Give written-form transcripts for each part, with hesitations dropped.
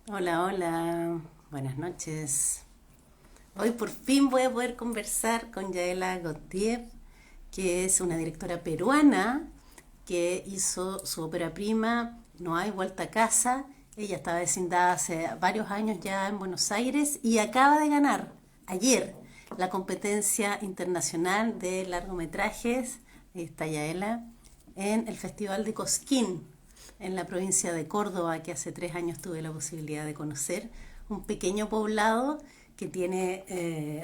Hola, hola, buenas noches. Hoy por fin voy a poder conversar con Yaela Gautier, que es una directora peruana que hizo su ópera prima No hay vuelta a casa. Ella estaba descindada hace varios años ya en Buenos Aires y acaba de ganar ayer la competencia internacional de largometrajes, ahí está Yaela, en el Festival de Cosquín, en la provincia de Córdoba, que hace 3 años tuve la posibilidad de conocer, un pequeño poblado que tiene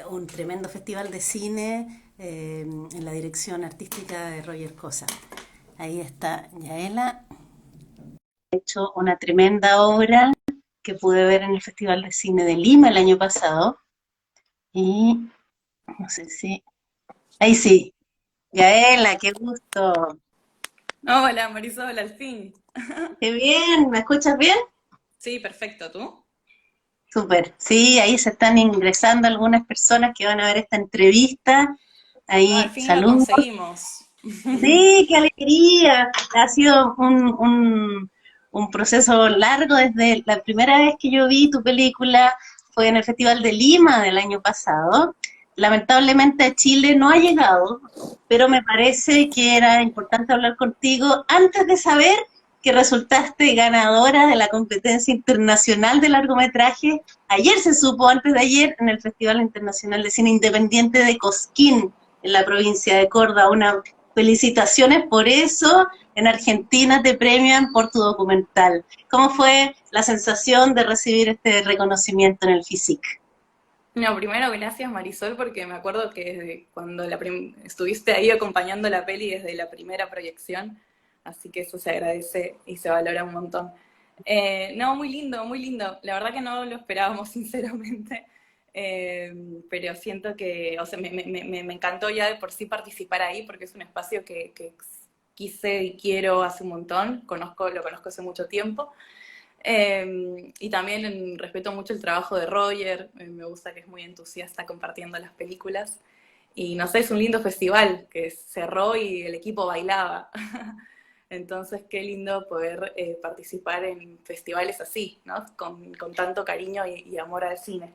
un tremendo festival de cine en la dirección artística de Roger Cosa. Ahí está Yaela. Ha hecho una tremenda obra que pude ver en el Festival de Cine de Lima el año pasado. Y no sé si... Ahí sí, Yaela, qué gusto. Hola Marisol, al fin. Qué bien, ¿me escuchas bien? Sí, perfecto, ¿tú? Súper. Sí, ahí se están ingresando algunas personas que van a ver esta entrevista. No, al Ahí, fin lo saludos. conseguimos. Sí, qué alegría. Ha sido un proceso largo desde la primera vez que yo vi tu película, fue en el Festival de Lima del año pasado. Lamentablemente a Chile no ha llegado, pero me parece que era importante hablar contigo antes de saber que resultaste ganadora de la competencia internacional de largometraje. Ayer se supo, antes de ayer, en el Festival Internacional de Cine Independiente de Cosquín, en la provincia de Córdoba. Una felicitaciones por eso. En Argentina te premian por tu documental. ¿Cómo fue la sensación de recibir este reconocimiento en el FISIC? No, primero gracias Marisol porque me acuerdo que desde cuando estuviste ahí acompañando la peli desde la primera proyección, así que eso se agradece y se valora un montón. No, muy lindo, muy lindo. La verdad que no lo esperábamos sinceramente, eh, pero siento que, o sea, me encantó ya de por sí participar ahí porque es un espacio que quise y quiero hace un montón, lo conozco hace mucho tiempo. Y también respeto mucho el trabajo de Roger, me gusta que es muy entusiasta compartiendo las películas. Y no sé, es un lindo festival que cerró y el equipo bailaba. Entonces, qué lindo poder participar en festivales así, ¿no? Con tanto cariño y amor al cine.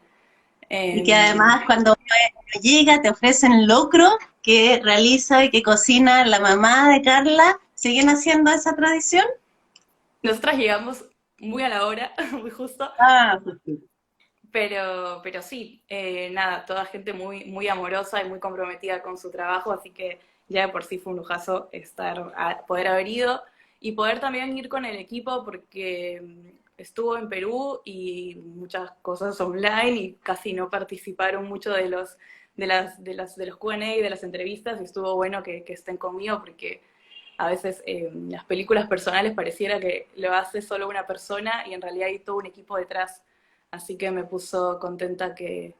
Y que Eh, además cuando uno llega te ofrecen locro que realiza y que cocina la mamá de Carla. ¿Siguen haciendo esa tradición? Nosotras llegamos muy a la hora, muy justo, Ah, pues sí. pero sí, nada, toda gente muy, muy amorosa y muy comprometida con su trabajo, así que ya de por sí fue un lujazo poder haber ido y poder también ir con el equipo porque estuvo en Perú y muchas cosas online y casi no participaron mucho de los Q&A y de las entrevistas y estuvo bueno que estén conmigo porque a veces las películas personales pareciera que lo hace solo una persona y en realidad hay todo un equipo detrás. Así que me puso contenta que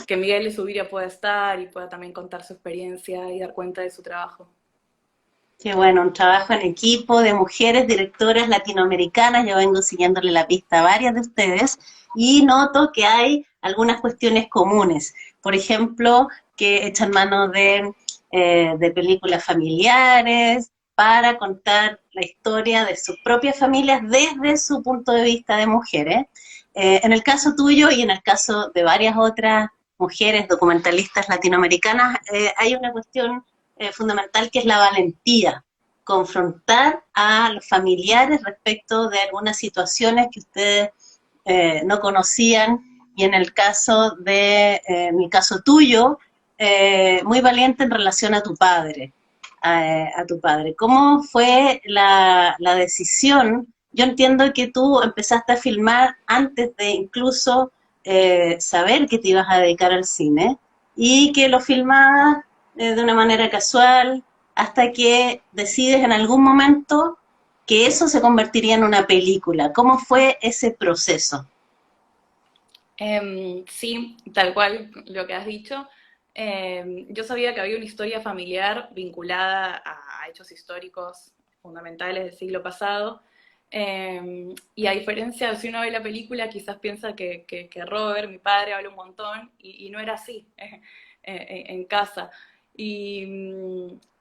Miguel de Subiria pueda estar y pueda también contar su experiencia y dar cuenta de su trabajo. Qué bueno, un trabajo en equipo de mujeres directoras latinoamericanas. Yo vengo siguiéndole la pista a varias de ustedes y noto que hay algunas cuestiones comunes. Por ejemplo, que echan mano de películas familiares para contar la historia de sus propias familias desde su punto de vista de mujeres. En el caso tuyo y en el caso de varias otras mujeres documentalistas latinoamericanas, hay una cuestión fundamental que es la valentía, confrontar a los familiares respecto de algunas situaciones que ustedes no conocían y en el caso tuyo, muy valiente en relación a tu padre, a tu padre. ¿Cómo fue la decisión? Yo entiendo que tú empezaste a filmar antes de incluso saber que te ibas a dedicar al cine y que lo filmabas de una manera casual hasta que decides en algún momento que eso se convertiría en una película. ¿Cómo fue ese proceso? Sí, tal cual lo que has dicho. Yo sabía que había una historia familiar vinculada a hechos históricos fundamentales del siglo pasado. Y a diferencia, si uno ve la película, quizás piensa que Robert, mi padre, habla un montón, y no era así en casa. Y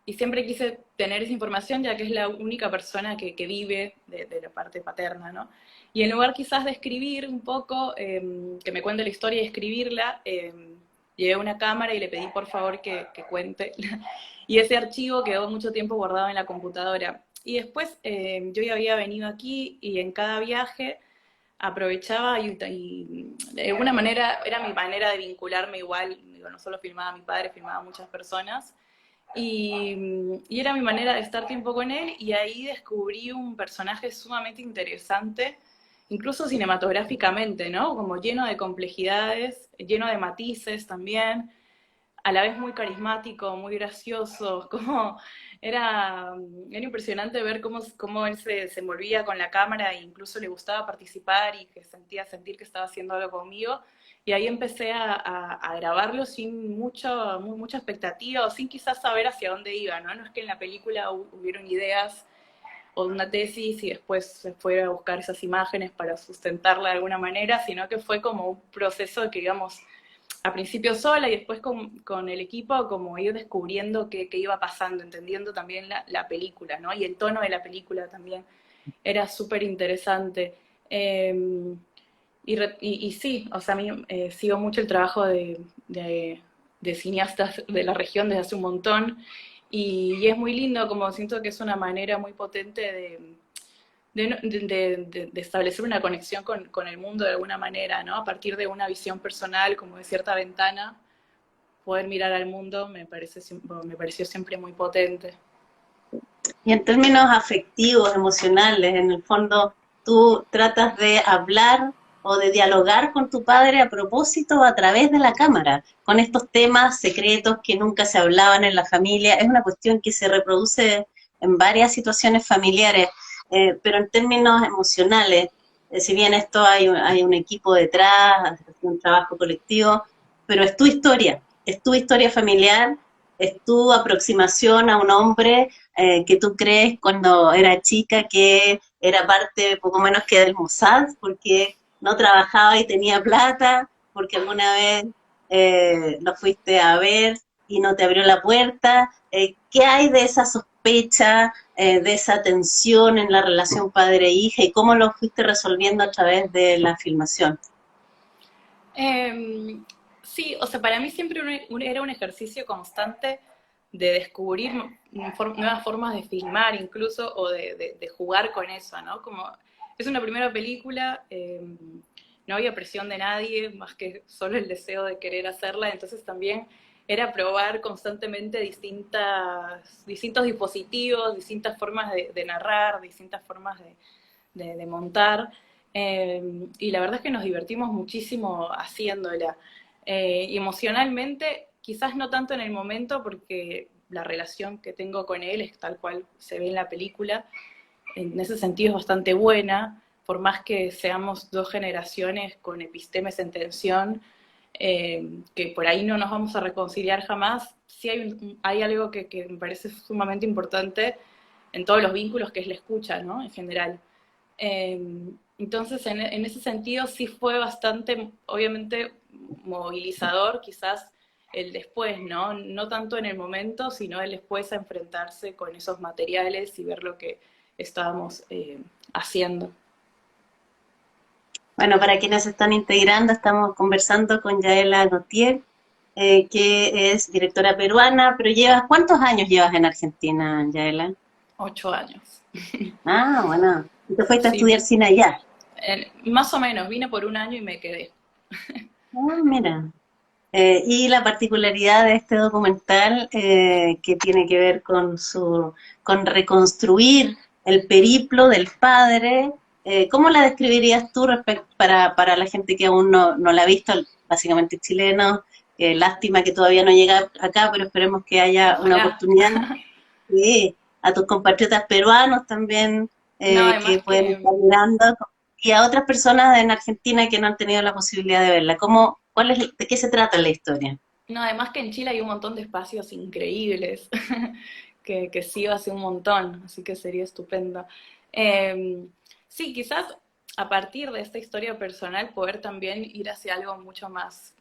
y siempre quise tener esa información, ya que es la única persona que vive de la parte paterna, ¿no? Y en lugar quizás de escribir un poco, que me cuente la historia y escribirla, llevé una cámara y le pedí por favor que cuente. Y ese archivo quedó mucho tiempo guardado en la computadora. Y después yo ya había venido aquí y en cada viaje aprovechaba y de alguna manera era mi manera de vincularme igual, digo, no solo filmaba a mi padre, filmaba a muchas personas, y era mi manera de estar tiempo con él, y ahí descubrí un personaje sumamente interesante, incluso cinematográficamente, ¿no? Como lleno de complejidades, lleno de matices también, a la vez muy carismático, muy gracioso, como era impresionante ver cómo él se envolvía con la cámara e incluso le gustaba participar y que sentir que estaba haciendo algo conmigo. Y ahí empecé a grabarlo sin mucha expectativa o sin quizás saber hacia dónde iba, ¿no? No es que en la película hubieron ideas o una tesis y después se fue a buscar esas imágenes para sustentarla de alguna manera, sino que fue como un proceso que, digamos, a principio sola y después con el equipo como ir descubriendo qué iba pasando, entendiendo también la película, ¿no? Y el tono de la película también era súper interesante. Y sí, o sea, a mí sigo mucho el trabajo de cineastas de la región desde hace un montón y es muy lindo, como siento que es una manera muy potente de establecer una conexión con el mundo de alguna manera, ¿no? A partir de una visión personal, como de cierta ventana, poder mirar al mundo me pareció siempre muy potente. Y en términos afectivos, emocionales, en el fondo, tú tratas de hablar o de dialogar con tu padre a propósito a través de la cámara, con estos temas secretos que nunca se hablaban en la familia. Es una cuestión que se reproduce en varias situaciones familiares, pero en términos emocionales, si bien esto hay un equipo detrás, un trabajo colectivo, pero es tu historia familiar, es tu aproximación a un hombre que tú crees cuando era chica que era parte poco menos que del Mossad, porque no trabajaba y tenía plata, porque alguna vez lo fuiste a ver y no te abrió la puerta. ¿Qué hay de esa sospecha, de esa tensión en la relación padre-hija y cómo lo fuiste resolviendo a través de la filmación? Eh, sí, o sea, para mí siempre era un ejercicio constante de descubrir nuevas formas de filmar incluso o de jugar con eso, ¿no? Como es una primera película, no había presión de nadie más que solo el deseo de querer hacerla, entonces también era probar constantemente distintos dispositivos, distintas formas de narrar, distintas formas de montar. Y la verdad es que nos divertimos muchísimo haciéndola. Y emocionalmente, quizás no tanto en el momento, porque la relación que tengo con él es tal cual se ve en la película. En ese sentido es bastante buena, por más que seamos dos generaciones con epistemes en tensión, que por ahí no nos vamos a reconciliar jamás, sí hay algo que me parece sumamente importante en todos los vínculos, que es la escucha, ¿no? En general. Entonces, en ese sentido sí fue bastante, obviamente, movilizador, quizás el después, ¿no? No tanto en el momento, sino el después a enfrentarse con esos materiales y ver lo que estábamos haciendo. Bueno, para quienes se están integrando, estamos conversando con Yaela Gautier, que es directora peruana, pero ¿cuántos años llevas en Argentina, Yaela? 8 años. Ah, bueno, y te fuiste a Sí, estudiar cine allá. más o menos, vine por un año y me quedé. Ah, mira. Y la particularidad de este documental que tiene que ver con reconstruir el periplo del padre, ¿cómo la describirías tú para la gente que aún no la ha visto, básicamente chileno? Lástima que todavía no llega acá, pero esperemos que haya una Ojalá. oportunidad. Sí, a tus compatriotas peruanos también No, que además pueden que estar mirando y a otras personas en Argentina que no han tenido la posibilidad de verla. ¿De qué se trata la historia? No, además que en Chile hay un montón de espacios increíbles, que sí hace un montón, así que sería estupendo. Eh, sí, quizás a partir de esta historia personal poder también ir hacia algo mucho más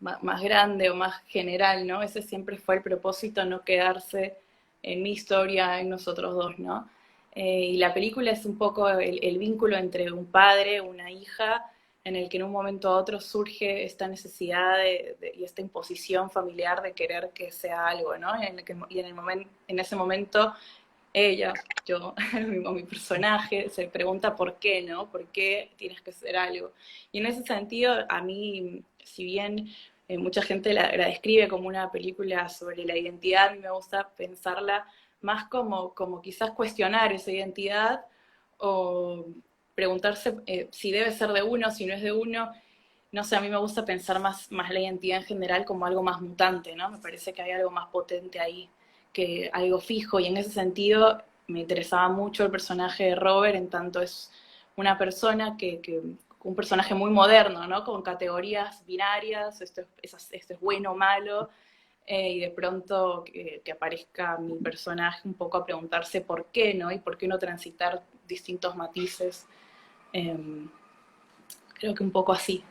grande o más general, ¿no? Ese siempre fue el propósito, no quedarse en mi historia, en nosotros dos, ¿no? Y la película es un poco el vínculo entre un padre, una hija, en el que en un momento a otro surge esta necesidad y esta imposición familiar de querer que sea algo, ¿no? En ese momento ella, yo, mi personaje, se pregunta por qué, ¿no? ¿Por qué tienes que ser algo? Y en ese sentido, a mí, si bien mucha gente la describe como una película sobre la identidad, a mí me gusta pensarla más como quizás cuestionar esa identidad o preguntarse si debe ser de uno, si no es de uno. No sé, a mí me gusta pensar más la identidad en general como algo más mutante, ¿no? Me parece que hay algo más potente ahí que algo fijo, y en ese sentido me interesaba mucho el personaje de Robert, en tanto es una persona un personaje muy moderno, ¿no? Con categorías binarias, esto es bueno o malo, y de pronto que aparezca mi personaje un poco a preguntarse por qué, ¿no? Y por qué no transitar distintos matices. Eh, Creo que un poco así.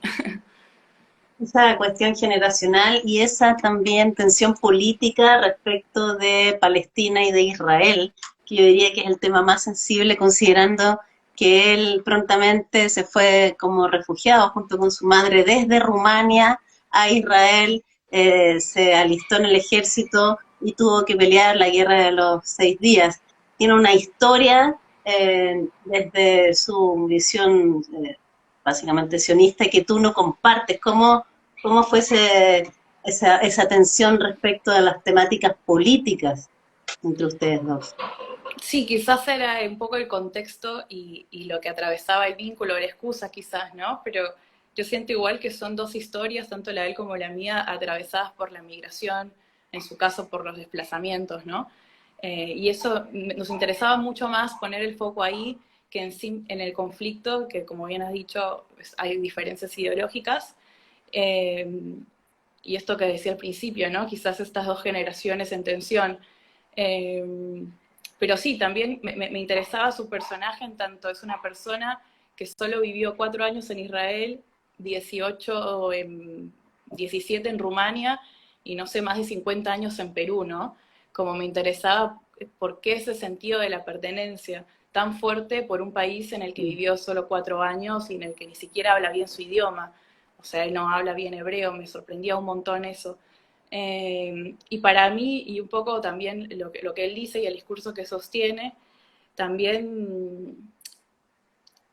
Esa cuestión generacional y esa también tensión política respecto de Palestina y de Israel, que yo diría que es el tema más sensible considerando que él prontamente se fue como refugiado junto con su madre desde Rumania a Israel, se alistó en el ejército y tuvo que pelear la guerra de los 6 días. Tiene una historia desde su visión básicamente sionista que tú no compartes. ¿Cómo fue esa tensión respecto a las temáticas políticas entre ustedes dos? Sí, quizás era un poco el contexto y lo que atravesaba el vínculo, la excusa quizás, ¿no? Pero yo siento igual que son dos historias, tanto la de él como la mía, atravesadas por la migración, en su caso por los desplazamientos, ¿no? Y eso nos interesaba mucho más poner el foco ahí que en el conflicto, que como bien has dicho, pues, hay diferencias ideológicas. Eh, y esto que decía al principio, ¿no? Quizás estas dos generaciones en tensión. Eh, pero sí, también me interesaba su personaje, en tanto es una persona que solo vivió 4 años en Israel, 18 en 17 en Rumania y no sé, más de 50 años en Perú, ¿no? Como me interesaba por qué ese sentido de la pertenencia tan fuerte por un país en el que vivió solo 4 años y en el que ni siquiera habla bien su idioma. O sea, él no habla bien hebreo, me sorprendía un montón eso. Y para mí, y un poco también lo que él dice y el discurso que sostiene, también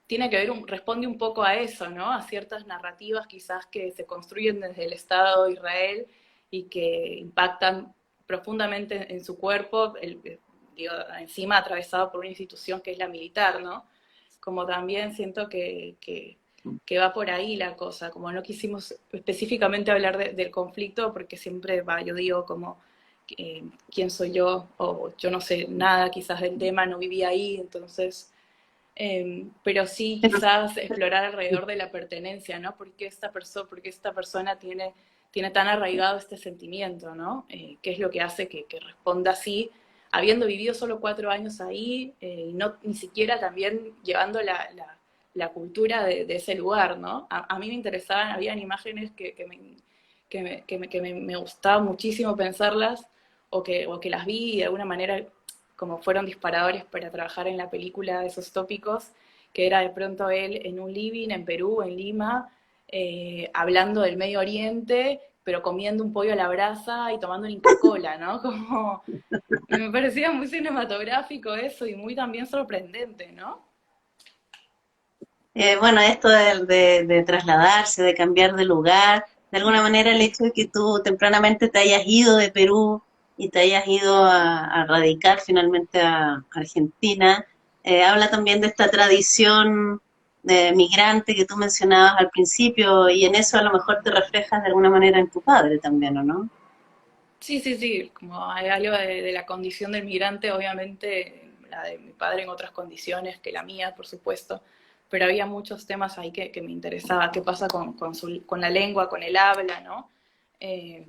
tiene que ver, responde un poco a eso, ¿no? A ciertas narrativas quizás que se construyen desde el Estado de Israel y que impactan profundamente en su cuerpo, digo, encima atravesado por una institución que es la militar, ¿no? Como también siento que va por ahí la cosa, como no quisimos específicamente hablar del conflicto, porque siempre va, yo digo como, ¿quién soy yo? O yo no sé nada quizás del tema, no viví ahí, entonces pero sí quizás explorar alrededor de la pertenencia, ¿no? Porque esta persona tiene tan arraigado este sentimiento, ¿no? ¿Qué es lo que hace que responda así, habiendo vivido solo 4 años ahí, y no ni siquiera también llevando la cultura de ese lugar, ¿no? A mí me interesaban, habían imágenes que me gustaba muchísimo pensarlas, o que las vi y de alguna manera como fueron disparadores para trabajar en la película esos tópicos, que era de pronto él en un living en Perú, en Lima, hablando del Medio Oriente, pero comiendo un pollo a la brasa y tomando una Inca Cola, ¿no? Como, me parecía muy cinematográfico eso y muy también sorprendente, ¿no? Bueno, esto de trasladarse, de cambiar de lugar, de alguna manera el hecho de que tú tempranamente te hayas ido de Perú y te hayas ido a radicar finalmente a Argentina, habla también de esta tradición de migrante que tú mencionabas al principio y en eso a lo mejor te reflejas de alguna manera en tu padre también, ¿o no? Sí, sí, sí, como hay algo de la condición del migrante, obviamente la de mi padre en otras condiciones que la mía, por supuesto, pero había muchos temas ahí que me interesaba, qué pasa con la lengua, con el habla, ¿no? Eh,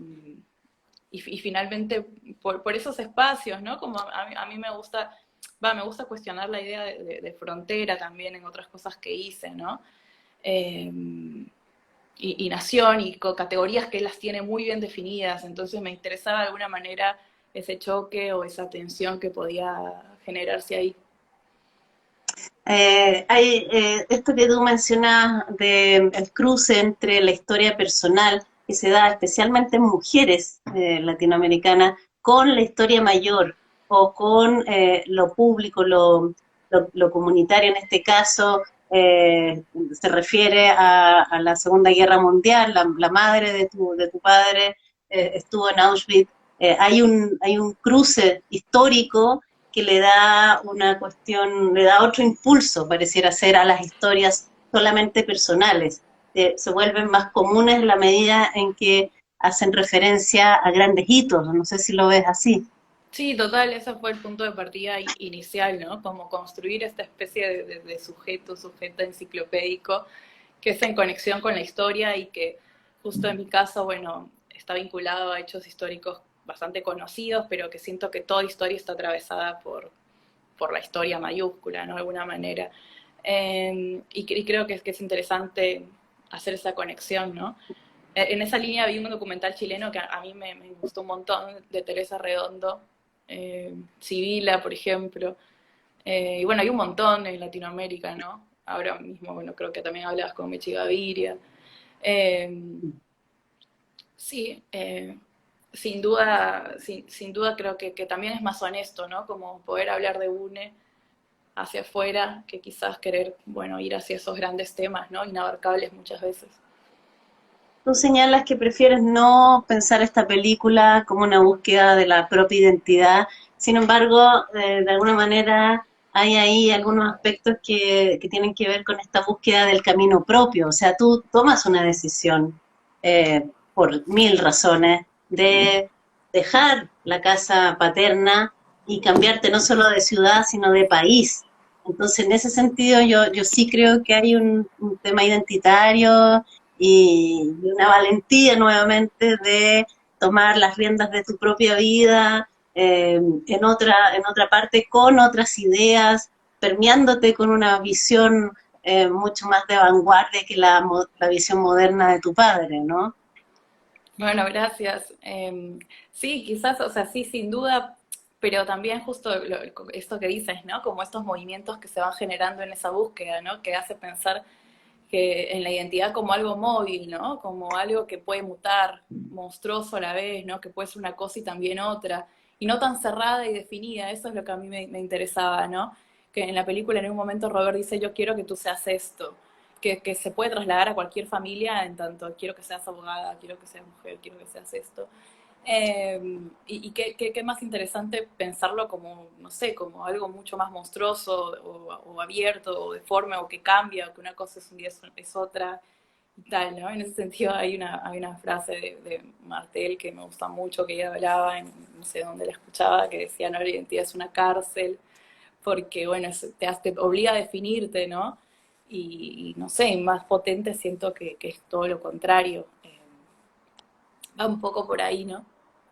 y finalmente por esos espacios, ¿no? Como a mí me gusta cuestionar la idea de frontera también en otras cosas que hice, ¿no? Eh, y nación y con categorías que él las tiene muy bien definidas, entonces me interesaba de alguna manera ese choque o esa tensión que podía generarse ahí. Esto que tú mencionas de el cruce entre la historia personal que se da especialmente en mujeres latinoamericanas con la historia mayor o con lo público, lo comunitario en este caso, se refiere a la Segunda Guerra Mundial, la madre de tu padre estuvo en Auschwitz. Hay un cruce histórico que le da una cuestión, le da otro impulso, pareciera ser, a las historias solamente personales. Se vuelven más comunes en la medida en que hacen referencia a grandes hitos. No sé si lo ves así. Sí, total, ese fue el punto de partida inicial, ¿no? Como construir esta especie de sujeto enciclopédico que es en conexión con la historia y que justo en mi caso, bueno, está vinculado a hechos históricos bastante conocidos, pero que siento que toda historia está atravesada por la historia mayúscula, ¿no? De alguna manera. Y creo que es interesante hacer esa conexión, ¿no? En esa línea vi un documental chileno que a mí me gustó un montón, de Teresa Redondo, Sibila, por ejemplo. Y bueno, hay un montón en Latinoamérica, ¿no? Ahora mismo, bueno, creo que también hablabas con Michi Gaviria. Eh, sí, sin duda creo que también es más honesto, ¿no? Como poder hablar de UNE hacia afuera que quizás querer, bueno, ir hacia esos grandes temas, ¿no? Inabarcables muchas veces. Tú señalas que prefieres no pensar esta película como una búsqueda de la propia identidad. Sin embargo, de alguna manera hay ahí algunos aspectos que tienen que ver con esta búsqueda del camino propio. O sea, tú tomas una decisión por mil razones de dejar la casa paterna y cambiarte no solo de ciudad, sino de país. Entonces, en ese sentido, yo sí creo que hay un tema identitario y una valentía nuevamente de tomar las riendas de tu propia vida en otra parte, con otras ideas, permeándote con una visión mucho más de vanguardia que la visión moderna de tu padre, ¿no? Bueno, gracias. Sí, quizás, o sea, sí, sin duda, pero también justo esto que dices, ¿no? Como estos movimientos que se van generando en esa búsqueda, ¿no? Que hace pensar que en la identidad como algo móvil, ¿no? Como algo que puede mutar, monstruoso a la vez, ¿no? Que puede ser una cosa y también otra, y no tan cerrada y definida, eso es lo que a mí me interesaba, ¿no? Que en la película en un momento Robert dice, yo quiero que tú seas esto, que se puede trasladar a cualquier familia en tanto, quiero que seas abogada, quiero que seas mujer, quiero que seas esto. Y qué más interesante pensarlo como, no sé, como algo mucho más monstruoso o abierto o deforme o que cambia o que una cosa es un día es otra y tal, ¿no? En ese sentido hay una frase de Martel que me gusta mucho, que ella hablaba, en, no sé dónde la escuchaba, que decía, no, la identidad es una cárcel, porque, bueno, te obliga a definirte, ¿no? Y no sé, más potente siento que es todo lo contrario. Va un poco por ahí, ¿no?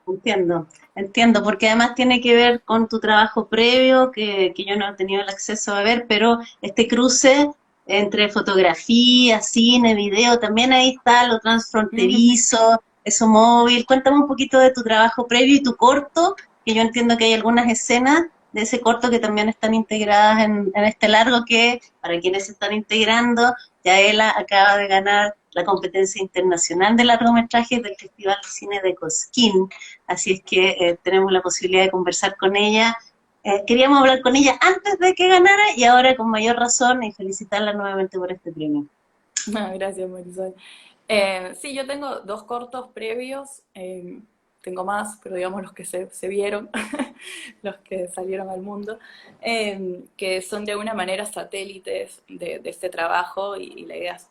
Entiendo, entiendo, porque además tiene que ver con tu trabajo previo, que yo no he tenido el acceso a ver, pero este cruce entre fotografía, cine, video, también ahí está lo transfronterizo, eso móvil. Cuéntame un poquito de tu trabajo previo y tu corto, que yo entiendo que hay algunas escenas de ese corto que también están integradas en este largo que, para quienes se están integrando, Yaela acaba de ganar la competencia internacional de largometrajes del Festival de Cine de Cosquín. Así es que tenemos la posibilidad de conversar con ella. Queríamos hablar con ella antes de que ganara y ahora con mayor razón y felicitarla nuevamente por este premio. Ah, gracias, Marisol. Sí, yo tengo dos cortos previos, tengo más, pero digamos los que se vieron, los que salieron al mundo, que son de alguna manera satélites de este trabajo y la idea es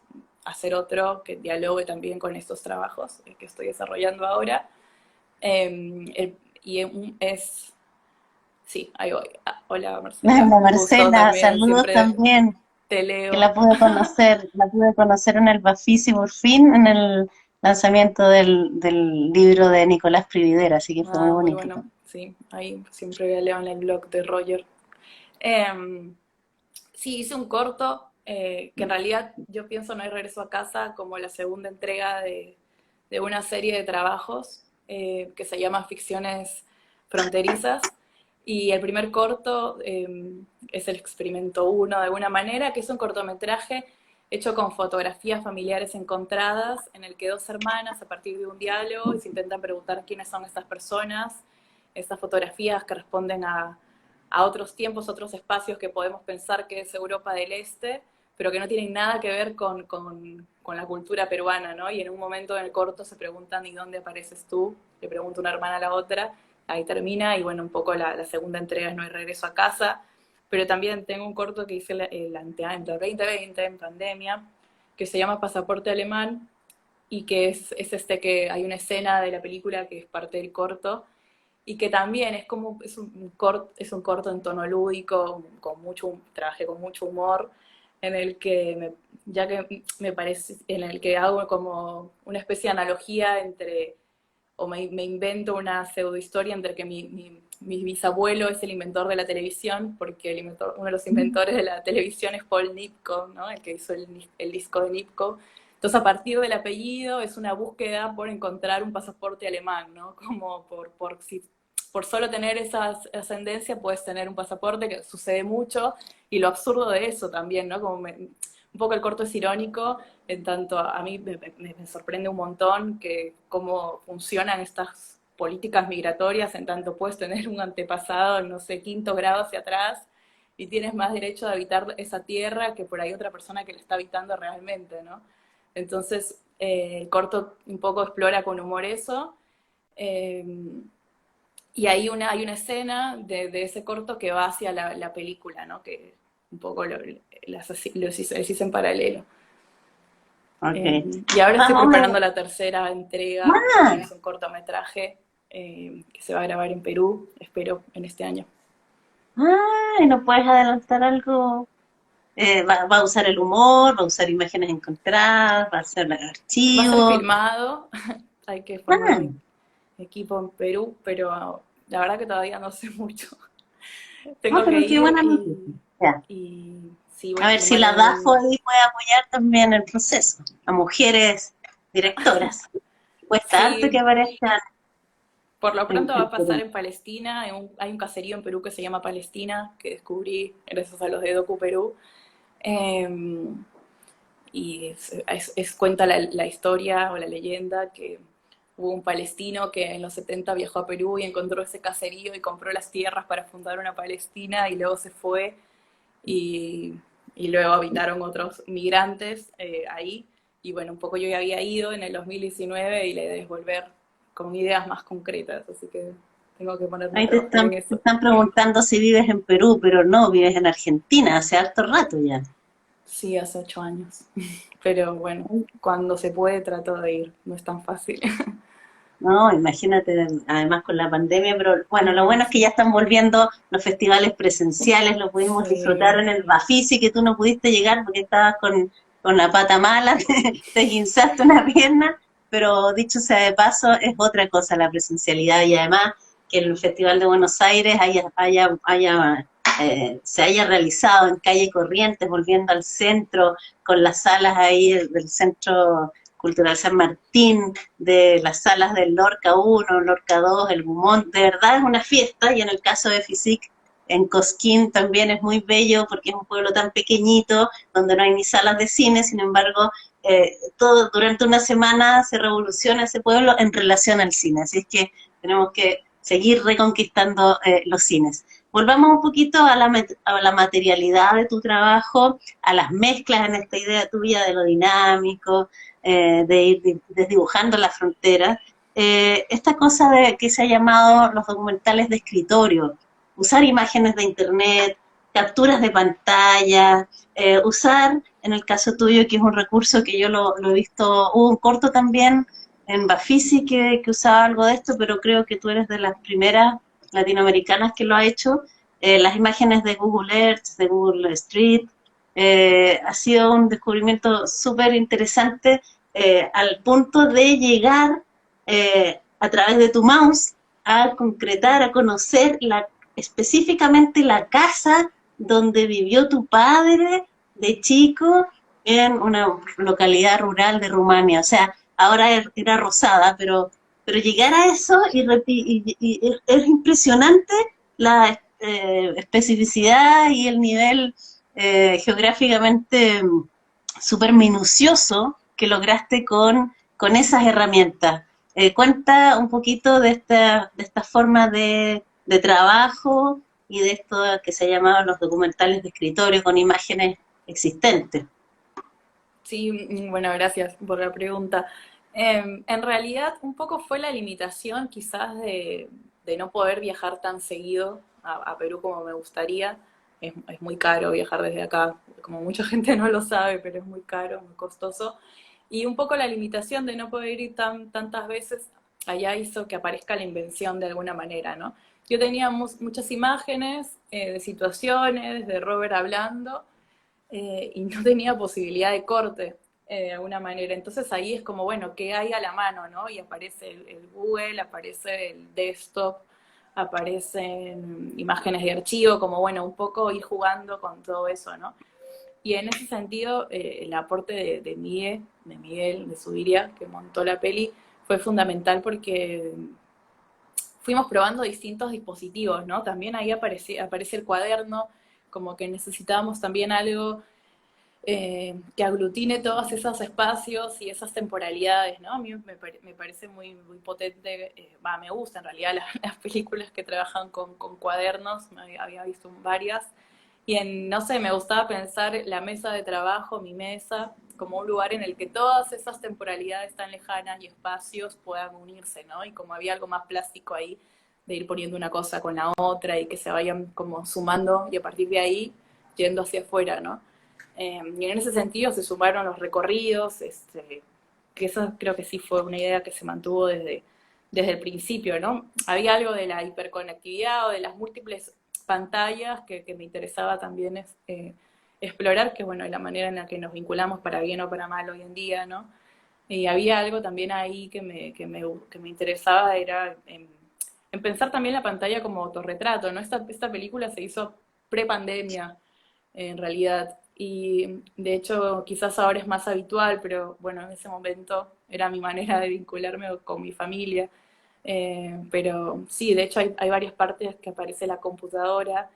hacer otro que dialogue también con estos trabajos que estoy desarrollando ahora. Y es, sí, ahí voy. Ah, hola Marcela, La un gusto Marcela, también, saludos siempre también, te que leo. la pude conocer en el Bafisi por fin, en el lanzamiento del libro de Nicolás Prividera, así que fue muy Ah, muy bonito bueno, también. sí, ahí siempre leo en el blog de Roger. Eh, sí, hice un corto que en realidad yo pienso No hay regreso a casa como la segunda entrega de una serie de trabajos que se llama fronterizas. Y el primer corto es el Experimento 1, de alguna manera, que es un cortometraje hecho con fotografías familiares encontradas, en el que dos hermanas, a partir de un diálogo, se intentan preguntar quiénes son estas personas. Estas fotografías que responden a otros tiempos, otros espacios que podemos pensar que es Europa del Este, pero que no tienen nada que ver con la cultura peruana, ¿no? Y en un momento en el corto se preguntan, ¿y dónde apareces tú? Le pregunta una hermana a la otra, ahí termina, y bueno, un poco la segunda entrega es No hay regreso a casa, pero también tengo un corto que hice el 2020, en pandemia, que se llama Pasaporte Alemán, y que es que hay una escena de la película que es parte del corto, y que también es un corto en tono lúdico, trabajé con mucho humor, en el que ya que me parece, en el que hago como una especie de analogía entre, o me invento una pseudohistoria entre que mi bisabuelo es el inventor de la televisión, porque uno de los inventores de la televisión es Paul Nipkow, ¿no? El que hizo el disco de Nipkow. Entonces, a partir del apellido, es una búsqueda por encontrar un pasaporte alemán, ¿no? Como por solo tener esa ascendencia puedes tener un pasaporte, que sucede mucho, y lo absurdo de eso también, ¿no? Un poco el corto es irónico, en tanto a mí me sorprende un montón cómo funcionan estas políticas migratorias, en tanto puedes tener un antepasado, no sé, quinto grado hacia atrás, y tienes más derecho de habitar esa tierra que por ahí otra persona que la está habitando realmente, ¿no? Entonces, el corto un poco explora con humor eso, eh, y hay una escena de ese corto que va hacia la película, ¿no? Que un poco los hice en paralelo. Ok. Y ahora estoy Vamos preparando la tercera entrega, que también es un cortometraje que se va a grabar en Perú, espero, en este año. ¿Y no puedes adelantar algo? Va a usar el humor, va a usar imágenes encontradas, va a ser Va a ser archivo. filmado, hay que formar Ah, un equipo en Perú, pero la verdad que todavía no sé mucho. Tengo que pero qué ir buena noticia. Ya. y sí, voy A a ver si filmar la en DAFO un... ahí puede apoyar también el proceso. A mujeres directoras. Cuesta harto que Sí, aparezcan por lo pronto va en a pasar Perú. en Palestina, hay un caserío en Perú que se llama Palestina, que descubrí gracias a los de Docu Perú. Eh, y cuenta la historia o la leyenda que hubo un palestino que en los 70 viajó a Perú y encontró ese caserío y compró las tierras para fundar una Palestina y luego se fue y, y luego habitaron otros migrantes ahí. Y bueno, un poco yo ya había ido en el 2019 y la idea es volver con ideas más concretas, así que tengo que ponerme a Ahí trabajar en te eso. están preguntando si vives en Perú, pero no, vives en Argentina hace harto rato ya. Sí, hace 8 años. Pero bueno, cuando se puede trato de ir, no es tan fácil. No, imagínate, además con la pandemia, pero bueno, lo bueno es que Sí, ya están volviendo los festivales presenciales, lo pudimos disfrutar sí, en el Bafisi, que tú no pudiste llegar porque estabas con la pata mala, te guinzaste una pierna, pero dicho sea de paso, es otra cosa la presencialidad y además que el Festival de Buenos Aires se haya realizado en calle Corrientes, volviendo al centro, con las salas ahí del Centro Cultural San Martín, de las salas del Lorca 1, Lorca 2, el Bumón, de verdad es una fiesta y en el caso de FISIC en Cosquín también es muy bello porque es un pueblo tan pequeñito donde no hay ni salas de cine, sin embargo, todo durante una semana se revoluciona ese pueblo en relación al cine, así es que tenemos que seguir reconquistando los cines. Volvamos un poquito a la materialidad de tu trabajo, a las mezclas en esta idea tuya de lo dinámico, de ir desdibujando la frontera. Esta cosa de que se ha llamado los documentales de escritorio, usar imágenes de internet, capturas de pantalla, usar, en el caso tuyo, que es un recurso que yo lo he visto, hubo un corto también en Bafisi que usaba algo de esto, pero creo que tú eres de las primeras latinoamericanas que lo ha hecho, las imágenes de Google Earth, de Google Street, ha sido un descubrimiento súper interesante al punto de llegar a través de tu mouse a concretar, a conocer específicamente la casa donde vivió tu padre de chico en una localidad rural de Rumania. O sea, ahora era Rosada, pero pero llegar a eso y es impresionante la especificidad y el nivel geográficamente súper minucioso que lograste con esas herramientas. Cuenta un poquito de esta forma de trabajo y de esto que se llamaban los documentales de escritorio con imágenes existentes. Sí, bueno, gracias por la pregunta. En realidad, un poco fue la limitación quizás de no poder viajar tan seguido a Perú como me gustaría. Es muy caro viajar desde acá, como mucha gente no lo sabe, pero es muy caro, muy costoso. Y un poco la limitación de no poder ir tantas veces allá hizo que aparezca la invención de alguna manera, ¿no? Yo tenía muchas imágenes de situaciones, de Robert hablando, y no tenía posibilidad de corte de alguna manera. Entonces ahí es como, bueno, ¿qué hay a la mano, no? Y aparece el Google, aparece el desktop, aparecen imágenes de archivo, como, bueno, un poco ir jugando con todo eso, ¿no? Y en ese sentido, el aporte de Miguel, de Subiria, que montó la peli, fue fundamental porque fuimos probando distintos dispositivos, ¿no? También ahí aparece el cuaderno, como que necesitábamos también algo que aglutine todos esos espacios y esas temporalidades, ¿no? A mí me parece muy potente, me gusta en realidad las películas que trabajan con cuadernos, había visto varias, y no sé, me gustaba pensar la mesa de trabajo, mi mesa, como un lugar en el que todas esas temporalidades tan lejanas y espacios puedan unirse, ¿no? Y como había algo más plástico ahí, de ir poniendo una cosa con la otra y que se vayan como sumando y a partir de ahí yendo hacia afuera, ¿no? Y en ese sentido se sumaron los recorridos, que eso creo que sí fue una idea que se mantuvo desde el principio, ¿no? Había algo de la hiperconectividad o de las múltiples pantallas que me interesaba también explorar, que bueno, es la manera en la que nos vinculamos para bien o para mal hoy en día, ¿no? Y había algo también ahí que me interesaba, era en pensar también la pantalla como autorretrato, ¿no? Esta película se hizo pre-pandemia, en realidad. Y de hecho, quizás ahora es más habitual, pero bueno, en ese momento era mi manera de vincularme con mi familia. Pero sí, de hecho hay varias partes que aparece la computadora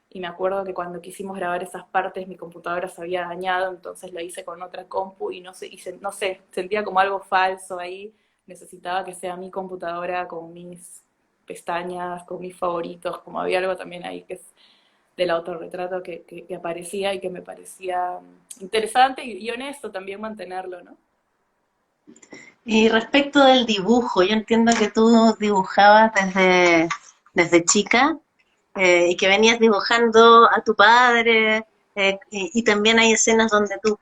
y me acuerdo que cuando quisimos grabar esas partes mi computadora se había dañado, entonces lo hice con otra compu y no sé, sentía como algo falso ahí, necesitaba que sea mi computadora con mis pestañas, con mis favoritos, como había algo también ahí que es del autorretrato que aparecía y que me parecía interesante y honesto también mantenerlo, ¿no? Y respecto del dibujo, yo entiendo que tú dibujabas desde chica y que venías dibujando a tu padre y también hay escenas donde tú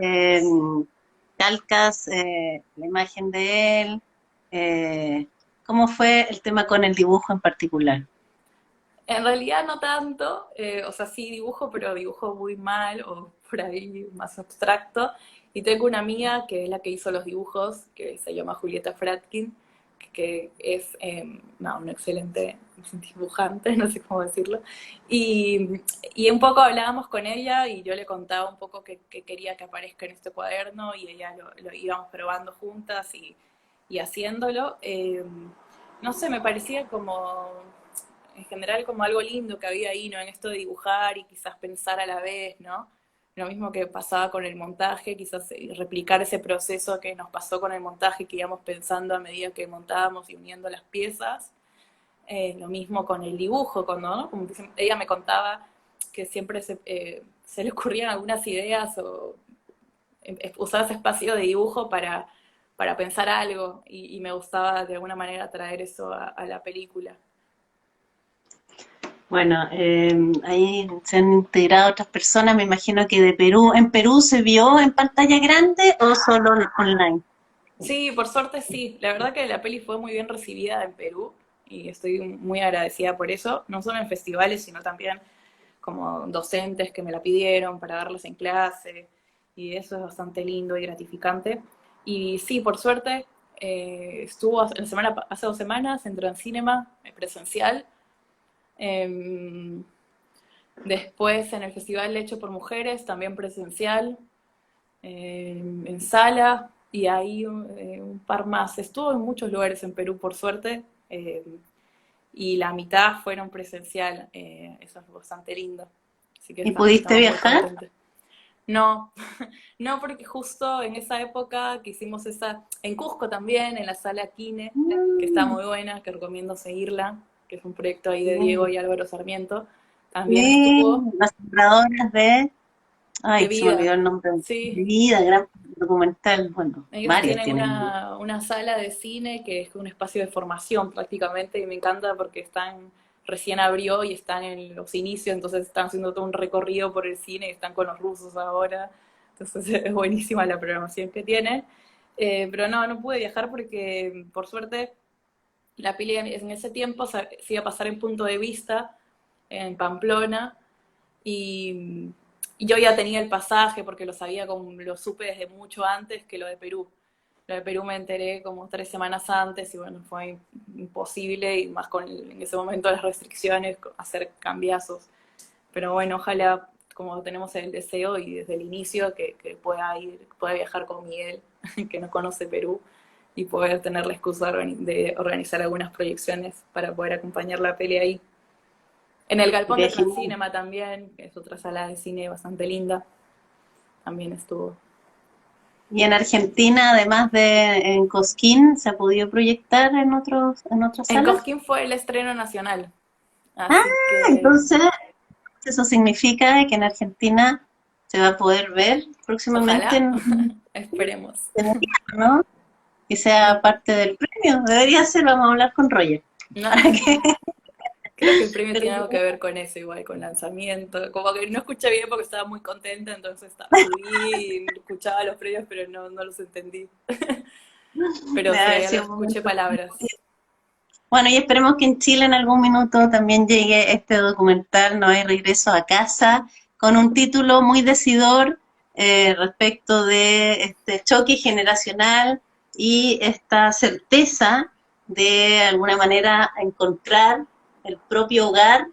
eh, calcas la imagen de él. Eh, ¿Cómo fue el tema con el dibujo en particular? En realidad no tanto, o sea, sí dibujo, pero dibujo muy mal o por ahí más abstracto. Y tengo una amiga que es la que hizo los dibujos, que se llama Julieta Fratkin, que es una excelente dibujante, no sé cómo decirlo. Y un poco hablábamos con ella y yo le contaba un poco que quería que aparezca en este cuaderno y ella lo íbamos probando juntas y haciéndolo. No sé, me parecía como en general como algo lindo que había ahí, ¿no? En esto de dibujar y quizás pensar a la vez, ¿no? Lo mismo que pasaba con el montaje, quizás replicar ese proceso que nos pasó con el montaje, que íbamos pensando a medida que montábamos y uniendo las piezas. Lo mismo con el dibujo, cuando, ¿no? Como que ella me contaba que siempre se le ocurrían algunas ideas o usaba ese espacio de dibujo para pensar algo y me gustaba de alguna manera traer eso a la película. Bueno, ahí se han integrado otras personas, me imagino que de Perú. ¿En Perú se vio en pantalla grande o solo online? Sí, por suerte sí. La verdad que la peli fue muy bien recibida en Perú y estoy muy agradecida por eso, no solo en festivales, sino también como docentes que me la pidieron para darles en clase y eso es bastante lindo y gratificante. Y sí, por suerte, estuvo hace 2 semanas en Transcinema presencial. Eh, Después en el Festival Hecho por Mujeres, también presencial, en sala y ahí un par más. Estuvo en muchos lugares en Perú, por suerte, y la mitad fueron presencial, eso es bastante lindo, así que ¿Y pudiste estamos muy viajar? contentos. No, no, porque justo en esa época que hicimos en Cusco también, en la sala Kine, que está Mm, muy buena, que recomiendo seguirla, que es un proyecto ahí de Diego bien. y Álvaro Sarmiento, también Sí, estuvo, las compradoras de, de ay, se me olvidó vida, el nombre, sí. de vida, gran documental, bueno, Ellos varios tienen tienen. una sala de cine que es un espacio de formación prácticamente y me encanta porque recién abrió y están en los inicios, entonces están haciendo todo un recorrido por el cine y están con los rusos ahora, entonces es buenísima la programación que tienen. Pero no pude viajar porque por suerte la peli en ese tiempo se iba a pasar en Punto de Vista, en Pamplona, y, y yo ya tenía el pasaje porque lo supe desde mucho antes que lo de Perú. Lo de Perú me enteré como 3 semanas antes y bueno, fue imposible y más con en ese momento las restricciones, hacer cambiazos. Pero bueno, ojalá, como tenemos el deseo y desde el inicio, que pueda viajar con Miguel, que no conoce Perú, y poder tener la excusa de organizar algunas proyecciones para poder acompañar la peli ahí. En el Galpón de Sería genial. Transcinema también, que es otra sala de cine bastante linda, también estuvo. Y en Argentina, además de en Cosquín, ¿se ha podido proyectar en otras En salas? Cosquín fue el estreno nacional, Ah, así que entonces eso significa que en Argentina se va a poder ver próximamente ojalá, esperemos. ¿no? Que sea parte del premio. Debería ser, vamos a hablar con Roger. No, Para que creo que el premio tiene algo que ver con eso, igual, con lanzamiento. Como que no escuché bien porque estaba muy contenta, entonces subí y escuchaba los premios, pero no los entendí. Pero debe sí, haber algo sido un escuché momento. palabras. Bueno, y esperemos que en Chile en algún minuto también llegue este documental, No hay regreso a casa, con un título muy decidor respecto de este choque generacional y esta certeza de alguna manera encontrar el propio hogar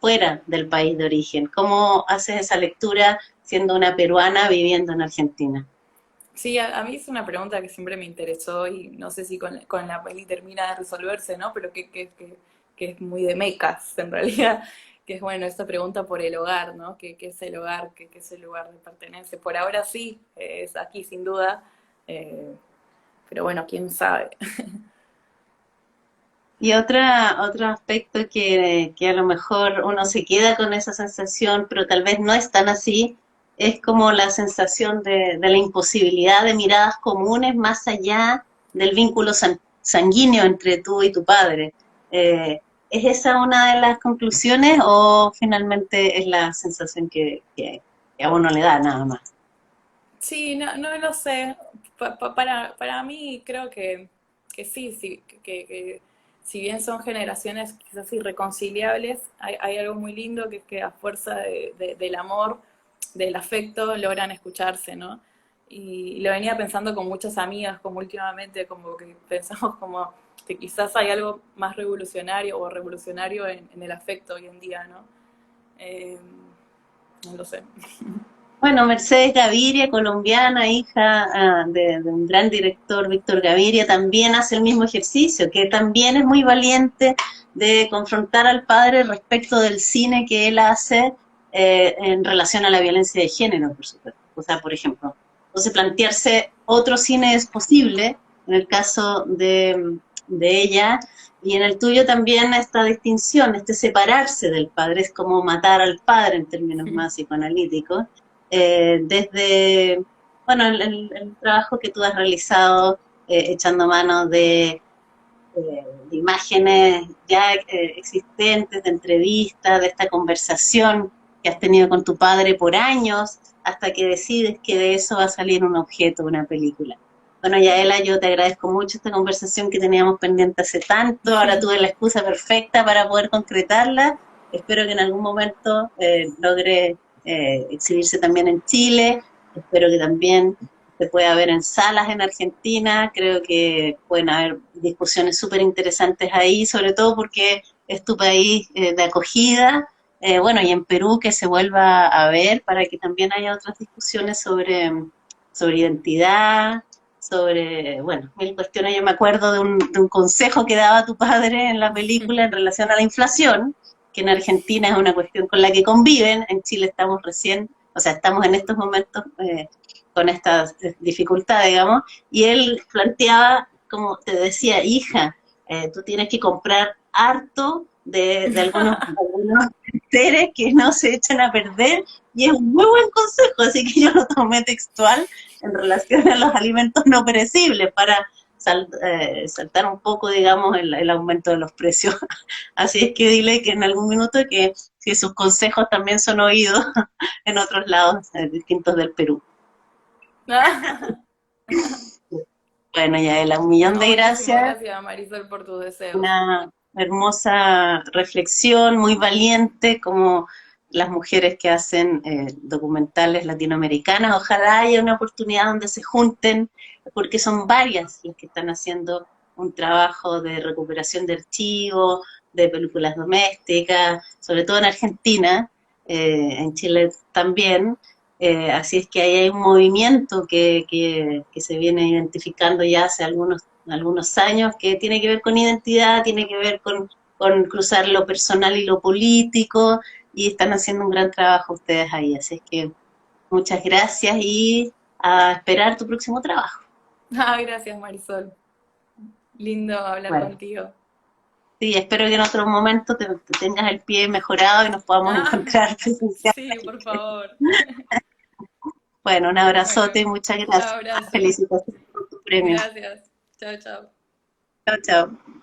fuera del país de origen. ¿Cómo haces esa lectura siendo una peruana viviendo en Argentina? Sí, a mí es una pregunta que siempre me interesó y no sé si con la peli termina de resolverse, ¿no? Pero que es muy de mecas, en realidad, que es, bueno, esta pregunta por el hogar, ¿no? ¿Qué es el hogar? ¿Qué es el lugar de pertenencia? Por ahora sí, es aquí sin duda, eh, pero bueno, quién sabe. Y otro aspecto que a lo mejor uno se queda con esa sensación, pero tal vez no es tan así, es como la sensación de la imposibilidad de miradas comunes más allá del vínculo sanguíneo entre tú y tu padre. ¿Es esa una de las conclusiones o finalmente es la sensación que a uno le da nada más? Sí, no lo sé. Para mí creo que sí, sí, que si bien son generaciones quizás irreconciliables, hay algo muy lindo que es que a fuerza del amor, del afecto, logran escucharse, ¿no? Y lo venía pensando con muchas amigas, como últimamente, como que pensamos como que quizás hay algo más revolucionario o revolucionario en el afecto hoy en día, ¿no? Eh, no lo sé. Bueno, Mercedes Gaviria, colombiana, hija de un gran director, Víctor Gaviria, también hace el mismo ejercicio, que también es muy valiente de confrontar al padre respecto del cine que él hace en relación a la violencia de género, por supuesto. O sea, por ejemplo, entonces plantearse otro cine es posible, en el caso de ella, y en el tuyo también esta distinción, este separarse del padre, es como matar al padre en términos más psicoanalíticos desde, bueno, el trabajo que tú has realizado echando mano de imágenes ya existentes, de entrevistas, de esta conversación que has tenido con tu padre por años, hasta que decides que de eso va a salir un objeto, una película. Bueno, Yaela, yo te agradezco mucho esta conversación que teníamos pendiente hace tanto, ahora tuve la excusa perfecta para poder concretarla, espero que en algún momento logre exhibirse también en Chile, espero que también se puede ver en salas en Argentina, creo que pueden haber discusiones súper interesantes ahí, sobre todo porque es tu país de acogida, bueno, y en Perú que se vuelva a ver para que también haya otras discusiones sobre identidad, bueno, mil cuestiones. Yo me acuerdo de un consejo que daba tu padre en la película en relación a la inflación, que en Argentina es una cuestión con la que conviven, en Chile estamos recién, o sea, estamos en estos momentos con esta dificultad, digamos, y él planteaba, como te decía, hija, tú tienes que comprar harto de algunos seres que no se echan a perder, y es un muy buen consejo, así que yo lo tomé textual en relación a los alimentos no perecibles para saltar un poco, digamos, el aumento de los precios. Así es que dile que en algún minuto que si sus consejos también son oídos en otros lados distintos del Perú. Bueno, Yaela, un millón No, de muchísimas gracias. gracias, Marisol, por tus deseos. Una hermosa reflexión, muy valiente, como las mujeres que hacen documentales latinoamericanas. Ojalá haya una oportunidad donde se junten, porque son varias las que están haciendo un trabajo de recuperación de archivos, de películas domésticas, sobre todo en Argentina, en Chile también. Así es que ahí hay un movimiento que se viene identificando ya hace algunos años, que tiene que ver con identidad, tiene que ver con cruzar lo personal y lo político, y están haciendo un gran trabajo ustedes ahí. Así es que muchas gracias y a esperar tu próximo trabajo. Ah, gracias, Marisol. Lindo hablar Bueno, contigo. sí, espero que en otro momento te tengas el pie mejorado y nos podamos Ah, encontrar presencialmente. sí, por favor. Bueno, un Bueno, abrazote y muchas gracias. abrazo. Felicitaciones por tu premio. Gracias. Chao, chao. Chao, chao.